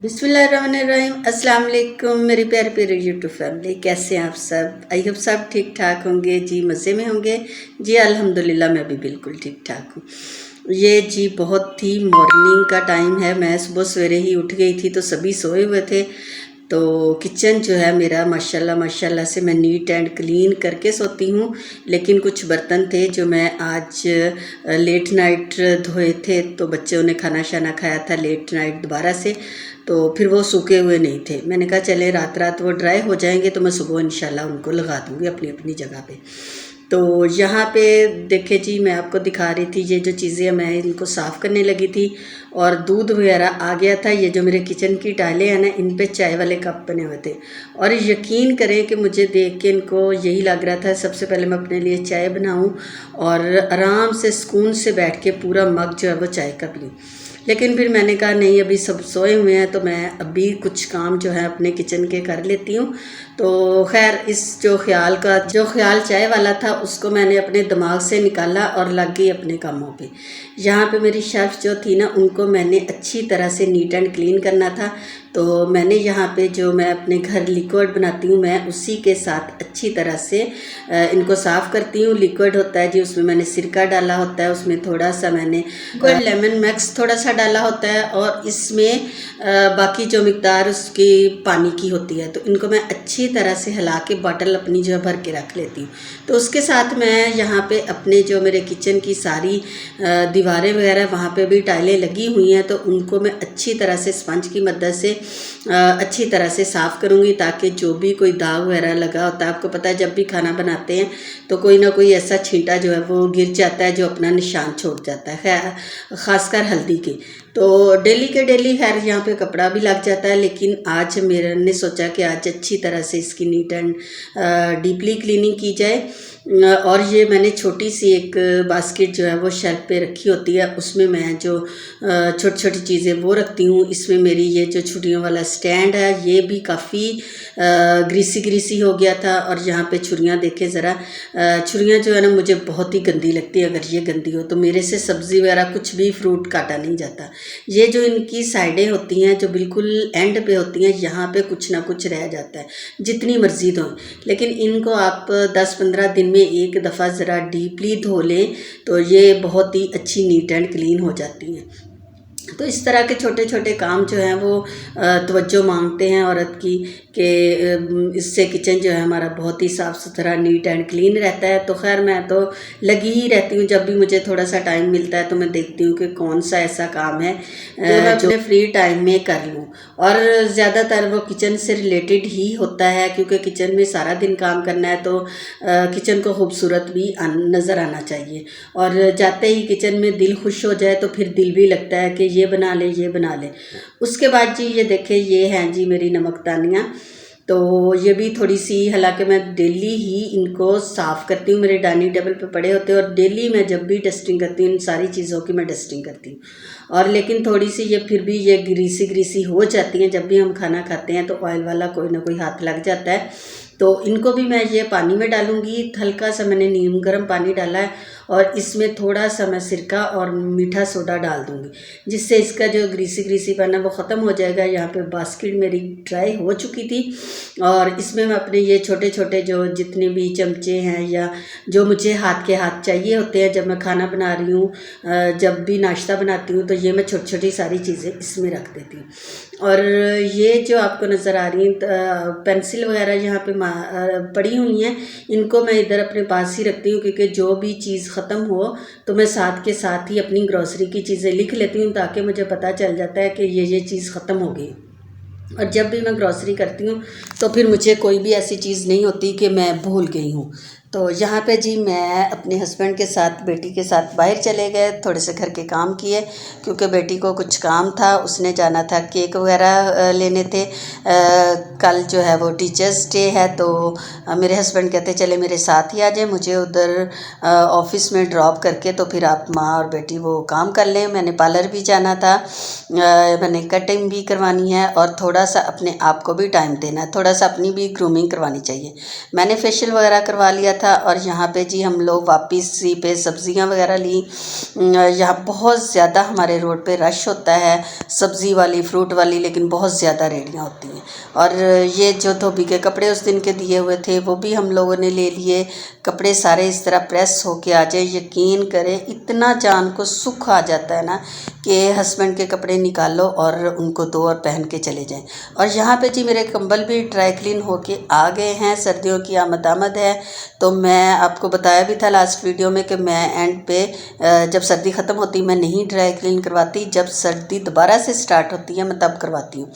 बिस्मिल्लाहिर्रहमानिर्रहीम। अस्सलाम वालेकुम मेरी प्यारे प्यारे यूट्यूब फैमिली, कैसे हैं आप सब? आई होप सब ठीक ठाक होंगे जी, मज़े में होंगे जी। अल्हम्दुलिल्लाह मैं भी बिल्कुल ठीक ठाक हूँ। ये जी बहुत ही मॉर्निंग का टाइम है। मैं सुबह सवेरे ही उठ गई थी तो सभी सोए हुए थे। तो किचन जो है मेरा माशाल्लाह माशाल्लाह से मैं नीट एंड क्लीन करके सोती हूँ। लेकिन कुछ बर्तन थे जो मैं आज लेट नाइट धोए थे, तो बच्चों ने खाना शाना खाया था लेट नाइट दोबारा से, तो फिर वो सूखे हुए नहीं थे। मैंने कहा चले रात रात वो ड्राई हो जाएंगे तो मैं सुबह इंशाल्लाह उनको लगा दूँगी अपनी अपनी जगह पे। तो यहाँ पे देखे जी, मैं आपको दिखा रही थी ये जो चीज़ें मैं इनको साफ़ करने लगी थी, और दूध वगैरह आ गया था। ये जो मेरे किचन की टाइलें हैं ना, इन पे चाय वाले कप बने हुए थे, और यकीन करें कि मुझे देख के इनको यही लग रहा था सबसे पहले मैं अपने लिए चाय बनाऊं और आराम से सुकून से बैठ के पूरा मग जो है वो चाय का पीऊँ। लेकिन फिर मैंने कहा नहीं, अभी सब सोए हुए हैं तो मैं अभी कुछ काम जो है अपने किचन के कर लेती हूँ। तो खैर इस जो ख्याल चाय वाला था उसको मैंने अपने दिमाग से निकाला और लग गई अपने कामों पे। यहाँ पे मेरी शेल्फ जो थी ना, उनको मैंने अच्छी तरह से नीट एंड क्लीन करना था। तो मैंने यहाँ पे जो मैं अपने घर लिक्विड बनाती हूँ, मैं उसी के साथ अच्छी तरह से इनको साफ़ करती हूँ। लिक्विड होता है जी, उसमें मैंने सिरका डाला होता है, उसमें थोड़ा सा मैंने लेमन मैक्स थोड़ा सा डाला होता है, और इसमें बाकी जो मिकदार उसकी पानी की होती है। तो इनको मैं अच्छी तरह से हिला के बॉटल अपनी जो भर के रख लेती हूँ। तो उसके साथ मैं यहाँ पे अपने जो मेरे किचन की सारी दीवारें वगैरह वहाँ पे भी टाइलें लगी हुई हैं, तो उनको मैं अच्छी तरह से स्पंज की मदद से अच्छी तरह से साफ़ करूँगी, ताकि जो भी कोई दाग वगैरह लगा होता है, आपको पता है जब भी खाना बनाते हैं तो कोई ना कोई ऐसा छींटा जो है वो गिर जाता है जो अपना निशान छोड़ जाता है, ख़ासकर हल्दी की। तो डेली के डेली खैर यहाँ पे कपड़ा भी लग जाता है, लेकिन आज मेरे ने सोचा कि आज अच्छी तरह से इसकी नीट एंड डीपली क्लीनिंग की जाए। और ये मैंने छोटी सी एक बास्केट जो है वो शेल्फ पे रखी होती है, उसमें मैं जो छोटी छोटी चीज़ें वो रखती हूँ। इसमें मेरी ये जो छुरियों वाला स्टैंड है ये भी काफ़ी ग्रीसी हो गया था। और यहाँ पे छुरियाँ देखें ज़रा, छुरियाँ जो है ना मुझे बहुत ही गंदी लगती है। अगर ये गंदी हो तो मेरे से सब्ज़ी वगैरह कुछ भी फ्रूट काटा नहीं जाता। ये जो इनकी साइडें होती हैं जो बिल्कुल एंड पे होती हैं, यहाँ पे कुछ ना कुछ रह जाता है जितनी मर्जी धोएं। लेकिन इनको आप 10-15 दिन में एक दफ़ा ज़रा डीपली धो लें तो ये बहुत ही अच्छी नीट एंड क्लीन हो जाती हैं। तो इस तरह के छोटे छोटे काम जो हैं वो तवज्जो मांगते हैं औरत की, कि इससे किचन जो है हमारा बहुत ही साफ़ सुथरा नीट एंड क्लीन रहता है। तो खैर मैं तो लगी ही रहती हूँ, जब भी मुझे थोड़ा सा टाइम मिलता है तो मैं देखती हूँ कि कौन सा ऐसा काम है जो मैं अपने फ्री टाइम में कर लूँ। और ज़्यादातर वो किचन से रिलेटेड ही होता है, क्योंकि किचन में सारा दिन काम करना है तो किचन को खूबसूरत भी नज़र आना चाहिए। और जाते ही किचन में दिल खुश हो जाए तो फिर दिल भी लगता है कि ये बना ले ये बना ले। उसके बाद जी ये देखें, ये हैं जी मेरी नमकदानियाँ। तो ये भी थोड़ी सी, हालांकि मैं डेली ही इनको साफ़ करती हूँ, मेरे डाइनिंग टेबल पे पड़े होते हैं, और डेली मैं जब भी डस्टिंग करती हूँ इन सारी चीज़ों की मैं डस्टिंग करती हूँ। और लेकिन थोड़ी सी ये फिर भी ये ग्रीसी हो जाती हैं। जब भी हम खाना खाते हैं तो ऑयल वाला कोई ना कोई हाथ लग जाता है। तो इनको भी मैं ये पानी में डालूँगी। हल्का सा मैंने नीम गर्म पानी डाला है, और इसमें थोड़ा सा मैं सिरका और मीठा सोडा डाल दूँगी, जिससे इसका जो ग्रीसी पन है वो ख़त्म हो जाएगा। यहाँ पे बास्केट मेरी ड्राई हो चुकी थी, और इसमें मैं अपने ये छोटे छोटे जो जितने भी चमचे हैं या जो मुझे हाथ के हाथ चाहिए होते हैं, जब मैं खाना बना रही हूँ, जब भी नाश्ता बनाती हूँ, तो ये मैं छोटी छोटी सारी चीज़ें इसमें रख देती हूँ। और ये जो आपको नज़र आ रही हैं पेंसिल वगैरह यहाँ पे पड़ी हुई हैं, इनको मैं इधर अपने पास ही रखती हूँ, क्योंकि जो भी चीज़ ख़त्म हो तो मैं साथ के साथ ही अपनी ग्रॉसरी की चीज़ें लिख लेती हूँ, ताकि मुझे पता चल जाता है कि ये चीज़ ख़त्म हो गई। और जब भी मैं ग्रॉसरी करती हूँ तो फिर मुझे कोई भी ऐसी चीज़ नहीं होती कि मैं भूल गई हूँ। तो यहाँ पे जी मैं अपने हस्बैंड के साथ बेटी के साथ बाहर चले गए, थोड़े से घर के काम किए, क्योंकि बेटी को कुछ काम था, उसने जाना था केक वगैरह लेने थे। कल जो है वो टीचर्स डे है, तो मेरे हस्बैंड कहते चले मेरे साथ ही आ जाए, मुझे उधर ऑफिस में ड्रॉप करके तो फिर आप माँ और बेटी वो काम कर लें। मैंने पार्लर भी जाना था, मैंने कटिंग भी करवानी है, और थोड़ा सा अपने आप को भी टाइम देना है, थोड़ा सा अपनी भी ग्रूमिंग करवानी चाहिए। मैंने फेशियल वगैरह करवा लिया था और यहाँ पे जी हम लोग वापसी पे सब्जियां वगैरह ली। यहाँ बहुत ज़्यादा हमारे रोड पे रश होता है, सब्ज़ी वाली, फ्रूट वाली, लेकिन बहुत ज़्यादा रेहड़ियाँ होती हैं। और ये जो धोबी के कपड़े उस दिन के दिए हुए थे वो भी हम लोगों ने ले लिए। कपड़े सारे इस तरह प्रेस होके आ जाए, यकीन करें इतना जान को सुख आ जाता है ना कि हस्बैंड के कपड़े निकालो और उनको दो और पहन के चले जाएं। और यहाँ पे जी मेरे कंबल भी ड्राई क्लीन होके आ गए हैं। सर्दियों की आमद है। तो मैं आपको बताया भी था लास्ट वीडियो में कि मैं एंड पे जब सर्दी ख़त्म होती मैं नहीं ड्राई क्लीन करवाती, जब सर्दी दोबारा से स्टार्ट होती है मैं तब करवाती हूँ।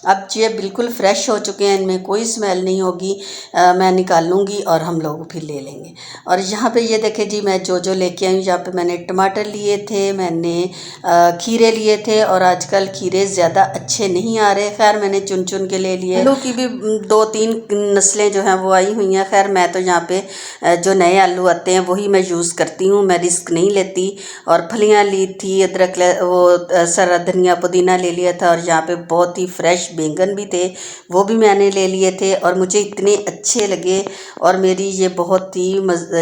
अब ये बिल्कुल फ्रेश हो चुके हैं, इनमें कोई स्मेल नहीं होगी। मैं निकाल लूँगी और हम लोग फिर ले लेंगे। और यहाँ पे ये देखें जी मैं जो लेके आई हूँ। यहाँ पे मैंने टमाटर लिए थे, मैंने खीरे लिए थे, और आजकल खीरे ज़्यादा अच्छे नहीं आ रहे। खैर मैंने चुन चुन के ले लिए। आलू की भी 2-3 नस्लें जो हैं वो आई हुई हैं। खैर मैं तो यहाँ पे जो नए आलू आते हैं वही मैं यूज़ करती हूँ, मैं रिस्क नहीं लेती। और फलियाँ ली थी, अदरक, वो सारा धनिया पुदीना ले लिया था। और यहाँ पे बहुत ही फ्रेश बैंगन भी थे, वो भी मैंने ले लिए थे और मुझे इतने अच्छे लगे। और मेरी ये बहुत ही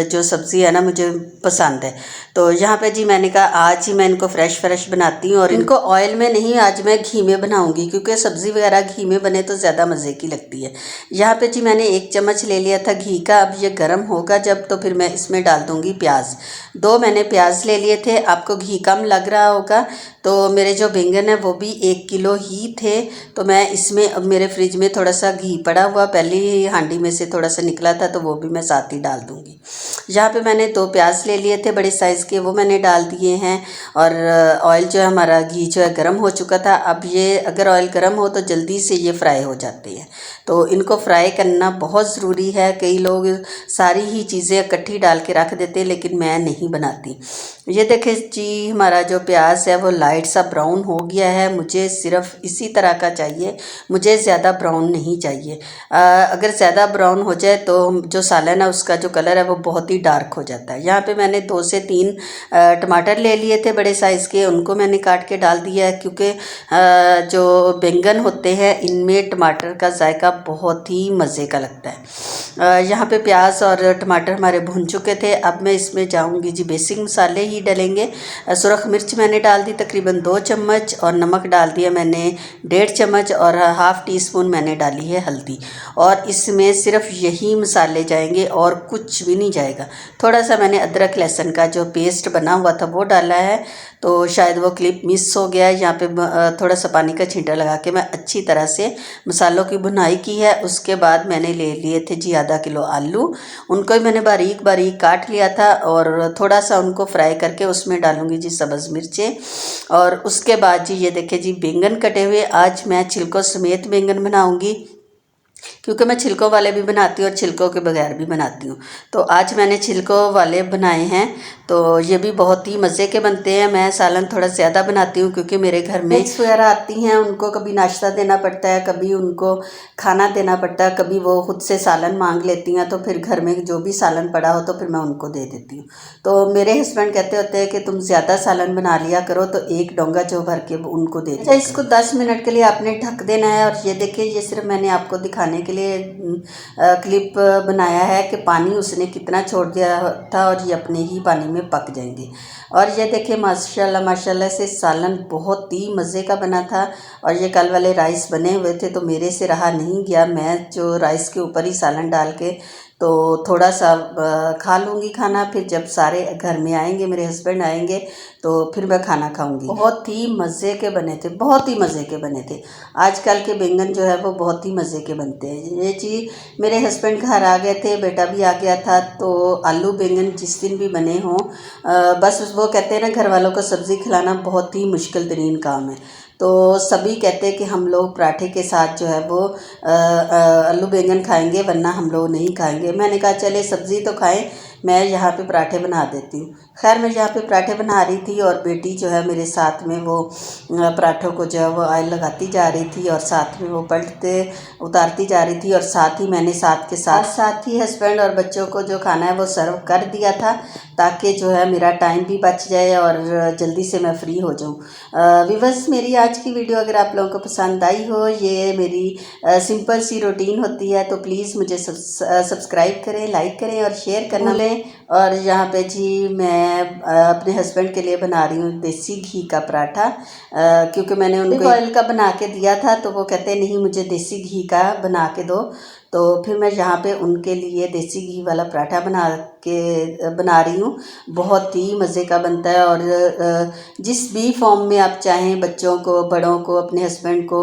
जो सब्ज़ी है ना मुझे पसंद है। तो यहाँ पे जी मैंने कहा आज ही मैं इनको फ्रेश बनाती हूँ। और इनको ऑयल में नहीं, आज मैं घी में बनाऊँगी, क्योंकि सब्ज़ी वगैरह घी में बने तो ज़्यादा मज़े की लगती है। यहाँ पे जी मैंने 1 चम्मच ले लिया था घी का। अब ये गर्म होगा जब तो फिर मैं इसमें डाल दूँगी प्याज। 2 मैंने प्याज ले लिए थे। आपको घी कम लग रहा होगा तो मेरे जो बैंगन है वो भी 1 किलो ही थे। तो मैं इसमें, अब मेरे फ्रिज में थोड़ा सा घी पड़ा हुआ, पहले ही हांडी में से थोड़ा सा निकला था, तो वो भी मैं साथ ही डाल दूँगी। यहाँ पे मैंने 2 प्याज ले लिए थे बड़े साइज़ के, वो मैंने डाल दिए हैं। और ऑयल जो है हमारा, घी जो है गर्म हो चुका था। अब ये अगर ऑयल गर्म हो तो जल्दी से ये फ्राई हो जाते हैं, तो इनको फ्राई करना बहुत ज़रूरी है। कई लोग सारी ही चीज़ें इकट्ठी डाल के रख देते हैं, लेकिन मैं नहीं बनाती। ये देखें जी हमारा जो प्याज है वो लाइट सा ब्राउन हो गया है। मुझे सिर्फ इसी तरह का चाहिए, मुझे ज़्यादा ब्राउन नहीं चाहिए। अगर ज़्यादा ब्राउन हो जाए तो जो सालन है उसका जो कलर है वो बहुत ही डार्क हो जाता है। यहाँ पे मैंने 2 से 3 टमाटर ले लिए थे बड़े साइज़ के, उनको मैंने काट के डाल दिया है, क्योंकि जो बैंगन होते हैं इनमें टमाटर का जायका बहुत ही मज़े का लगता है। यहाँ पे प्याज और टमाटर हमारे भुन चुके थे। अब मैं इसमें जाऊँगी जी बेसिक मसाले ही डलेंगे। सुरख मिर्च मैंने डाल दी तकरीबन 2 चम्मच, और नमक डाल दिया मैंने 1.5 चम्मच, और हाफ़ टी स्पून मैंने डाली है हल्दी। और इसमें सिर्फ यही मसाले जाएंगे और कुछ भी नहीं जाएगा। थोड़ा सा मैंने अदरक लहसुन का जो पेस्ट बना हुआ था वो डाला है, तो शायद वो क्लिप मिस हो गया है। यहाँ पे थोड़ा सा पानी का छींटा लगा के मैं अच्छी तरह से मसालों की भुनाई की है। उसके बाद मैंने ले लिए थे जी आधा किलो आलू, उनको भी मैंने बारीक बारीक काट लिया था, और थोड़ा सा उनको फ्राई करके उसमें डालूंगी जी सब्ज़ मिर्चें। और उसके बाद जी ये देखें जी बैंगन कटे हुए। आज मैं छिलकों समेत बैंगन बनाऊंगी, क्योंकि मैं छिलकों वाले भी बनाती हूँ और छिलकों के बगैर भी बनाती हूँ। तो आज मैंने छिलकों वाले बनाए हैं, तो ये भी बहुत ही मज़े के बनते हैं। मैं सालन थोड़ा ज़्यादा बनाती हूँ, क्योंकि मेरे घर में गेस्ट वगैरह आती हैं, उनको कभी नाश्ता देना पड़ता है, कभी उनको खाना देना पड़ता है, कभी वो खुद से सालन मांग लेती हैं। तो फिर घर में जो भी सालन पड़ा हो तो फिर मैं उनको दे देती हूँ। तो मेरे हस्बैंड कहते होते हैं कि तुम ज़्यादा सालन बना लिया करो, तो 1 डोंगा जो भर के उनको दे दिया। इसको 10 मिनट के लिए आपने ढक देना है। और ये देखिए, ये सिर्फ मैंने आपको दिखाने के लिए क्लिप बनाया है कि पानी उसने कितना छोड़ दिया था, और ये अपने ही पानी में पक जाएंगे। और ये देखिए माशाल्लाह से सालन बहुत ही मज़े का बना था। और ये कल वाले राइस बने हुए थे, तो मेरे से रहा नहीं गया। मैं जो राइस के ऊपर ही सालन डाल के तो थोड़ा सा खा लूँगी खाना। फिर जब सारे घर में आएंगे, मेरे हस्बैंड आएंगे, तो फिर मैं खाना खाऊंगी। बहुत ही मज़े के बने थे, बहुत ही मज़े के बने थे। आजकल के बैंगन जो है वो बहुत ही मज़े के बनते हैं। ये चीज़ मेरे हस्बैंड घर आ गए थे, बेटा भी आ गया था, तो आलू बैंगन जिस दिन भी बने हों, बस वो कहते हैं ना, घर वालों को सब्ज़ी खिलाना बहुत ही मुश्किल तरीन काम है। तो सभी कहते हैं कि हम लोग पराठे के साथ जो है वो आलू बैंगन खाएंगे, वरना हम लोग नहीं खाएंगे। मैंने कहा चले सब्ज़ी तो खाएं, मैं यहाँ पे पराठे बना देती हूँ। खैर मैं यहाँ पे पराठे बना रही थी और बेटी जो है मेरे साथ में वो पराठों को जो है वो ऑयल लगाती जा रही थी और साथ में वो पलटते उतारती जा रही थी और साथ ही मैंने साथ के साथ ही हस्बैंड और बच्चों को जो खाना है वो सर्व कर दिया था, ताकि जो है मेरा टाइम भी बच जाए और जल्दी से मैं फ्री हो जाऊँ। व्यूअर्स, मेरी आज की वीडियो अगर आप लोगों को पसंद आई हो, ये मेरी सिंपल सी रूटीन होती है, तो प्लीज़ मुझे सब्सक्राइब करें, लाइक करें और शेयर करना लें। और यहाँ पे जी मैं अपने हस्बैंड के लिए बना रही हूँ देसी घी का पराठा, क्योंकि मैंने उनको ऑयल का बना के दिया था तो वो कहते नहीं मुझे देसी घी का बना के दो, तो फिर मैं यहाँ पे उनके लिए देसी घी वाला पराठा बना रही हूँ। बहुत ही मज़े का बनता है और जिस भी फॉर्म में आप चाहें, बच्चों को, बड़ों को, अपने हस्बैंड को,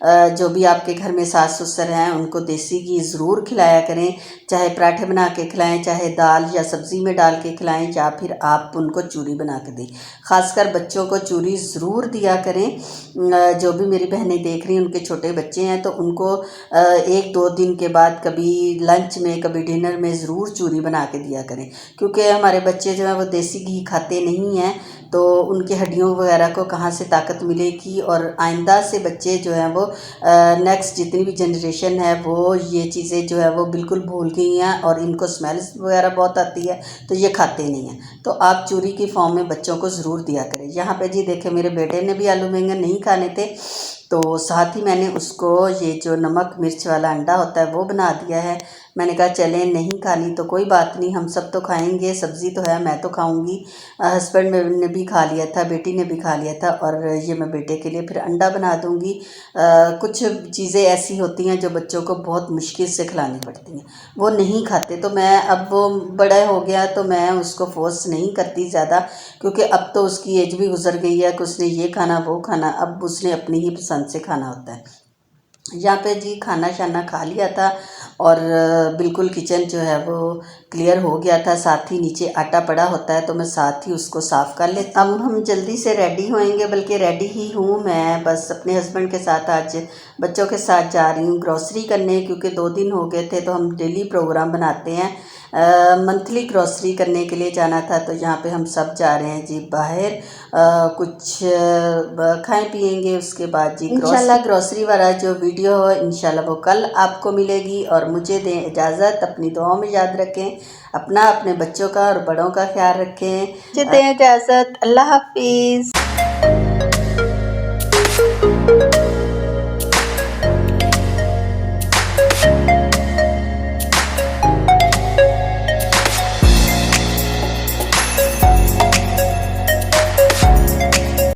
जो भी आपके घर में सास ससुर हैं उनको देसी घी ज़रूर खिलाया करें। चाहे पराठे बना के खिलाएं, चाहे दाल या सब्ज़ी में डाल के खिलाएं, या फिर आप उनको चूरी बना के दें। ख़ासकर बच्चों को चूरी ज़रूर दिया करें। जो भी मेरी बहनें देख रही हैं उनके छोटे बच्चे हैं तो उनको 1-2 दिन के बाद कभी लंच में, कभी डिनर में ज़रूर चूरी बना के दिया करें, क्योंकि हमारे बच्चे जो हैं वो देसी घी खाते नहीं हैं, तो उनके हड्डियों वगैरह को कहाँ से ताकत मिलेगी। और आइंदा से बच्चे जो हैं वो नेक्स्ट जितनी भी जनरेशन है वो ये चीज़ें जो है वो बिल्कुल भूल गई हैं और इनको स्मेल वगैरह बहुत आती है, तो ये खाते नहीं हैं। तो आप चूरी की फॉर्म में बच्चों को ज़रूर दिया करें। यहाँ पे जी देखें, मेरे बेटे ने भी आलू बैंगन नहीं खाने थे, तो साथ ही मैंने उसको ये जो नमक मिर्च वाला अंडा होता है वो बना दिया है। मैंने कहा चलें, नहीं खानी तो कोई बात नहीं, हम सब तो खाएंगे, सब्ज़ी तो है, मैं तो खाऊंगी। हस्बैंड ने भी खा लिया था, बेटी ने भी खा लिया था, और ये मैं बेटे के लिए फिर अंडा बना दूंगी। कुछ चीज़ें ऐसी होती हैं जो बच्चों को बहुत मुश्किल से खिलानी पड़ती हैं, वो नहीं खाते, तो मैं, अब वो बड़ा हो गया तो मैं उसको फोर्स नहीं करती ज़्यादा, क्योंकि अब तो उसकी एज भी गुजर गई है कि उसने ये खाना वो खाना, अब उसने अपनी ही पसंद से खाना होता है। यहाँ पे जी खाना शाना खा लिया था और बिल्कुल किचन जो है वो क्लियर हो गया था। साथ ही नीचे आटा पड़ा होता है तो मैं साथ ही उसको साफ़ कर लेती हूँ। अब हम जल्दी से रेडी होएंगे, बल्कि रेडी ही हूँ मैं, बस अपने हस्बैंड के साथ आज बच्चों के साथ जा रही हूँ ग्रॉसरी करने, क्योंकि 2 दिन हो गए थे तो हम डेली प्रोग्राम बनाते हैं। मंथली ग्रॉसरी करने के लिए जाना था, तो यहाँ पे हम सब जा रहे हैं जी बाहर। कुछ खाएं पिएंगे, उसके बाद जी इंशाल्लाह ग्रॉसरी वाला जो वीडियो है इंशाल्लाह वो कल आपको मिलेगी। और मुझे दें इजाज़त, अपनी दुआओं में याद रखें, अपना, अपने बच्चों का और बड़ों का ख्याल रखें। मुझे दें इजाज़त, अल्लाह हाफिज़।